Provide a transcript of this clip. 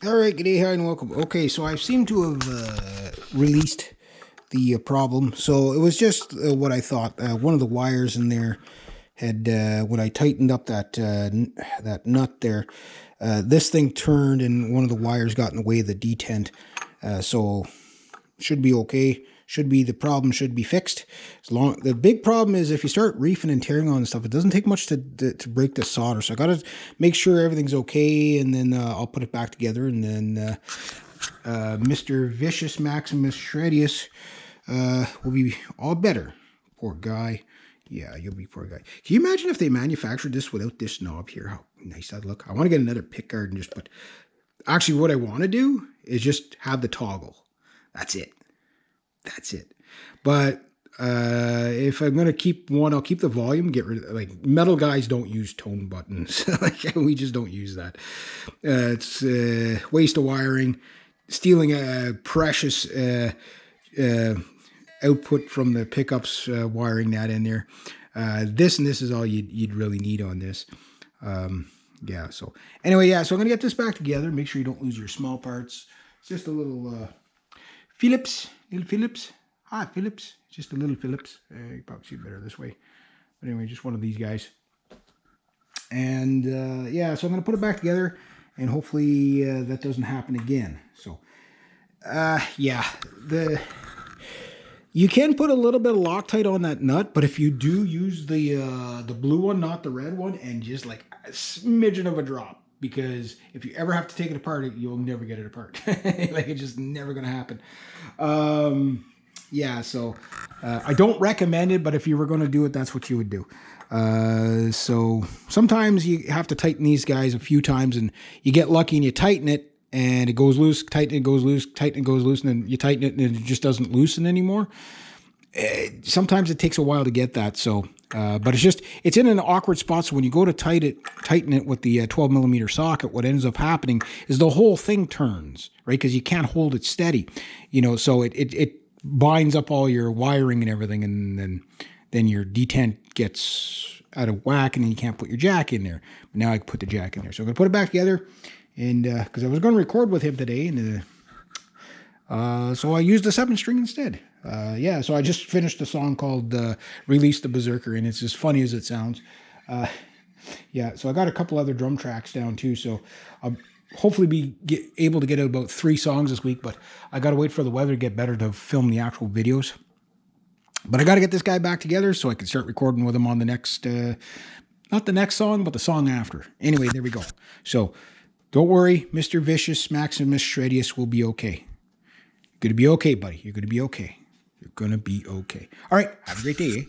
All right, good day, hi, and welcome. Okay, so I seem to have released the problem. So it was just what I thought. One of the wires in there had, when I tightened up that nut there, this thing turned and one of the wires got in the way of the detent. So should be okay. The problem should be fixed. The big problem is if you start reefing and tearing on stuff, it doesn't take much to break the solder. So I got to make sure everything's okay, and then I'll put it back together. And then Mr. Vicious Maximus Shreddius will be all better. Poor guy. Yeah, you'll be poor guy. Can you imagine if they manufactured this without this knob here? How nice that'd look. I want to get another pick guard and just put... Actually, what I want to do is just have the toggle. That's it. But if I'm going to keep one, I'll keep the volume, get rid of, like, metal guys don't use tone buttons. Like, we just don't use that. It's waste of wiring, stealing a precious output from the pickups, wiring that in there. This is all you'd really need on this. Yeah, so anyway, yeah, so I'm going to get this back together. Make sure you don't lose your small parts. It's just a little Phillips. Hi, Phillips. Just a little Phillips. You probably see it better this way. But anyway, just one of these guys. And yeah, so I'm going to put it back together, and hopefully that doesn't happen again. So, yeah, you can put a little bit of Loctite on that nut, but if you do use the blue one, not the red one, and just like a smidgen of a drop, because if you ever have to take it apart, you'll never get it apart. Like, it's just never going to happen. Yeah, so I don't recommend it, but if you were going to do it, that's what you would do. So sometimes you have to tighten these guys a few times, and you get lucky and you tighten it, and it goes loose, tighten it, goes loose, tighten it, goes loose, and then you tighten it, and it just doesn't loosen anymore. Sometimes it takes a while to get that, so... but it's in an awkward spot, so when you go to tighten it with the 12 millimeter socket, what ends up happening is the whole thing turns, right? Because you can't hold it steady, so it binds up all your wiring and everything, and then your detent gets out of whack, and then you can't put your jack in there. But now I can put the jack in there. So I'm going to put it back together, and because I was going to record with him today, and so I used the 7-string instead. Yeah, so I just finished a song called Release the Berserker, and it's as funny as it sounds. Yeah, so I got a couple other drum tracks down too, so I'll hopefully be able to get out about 3 songs this week, but I got to wait for the weather to get better to film the actual videos. But I got to get this guy back together so I can start recording with him on the next, not the next song, but the song after. Anyway, there we go. So don't worry, Mr. Vicious Maximus Shreddius will be okay. You're going to be okay, buddy. You're going to be okay. You're going to be okay. All right. Have a great day, eh?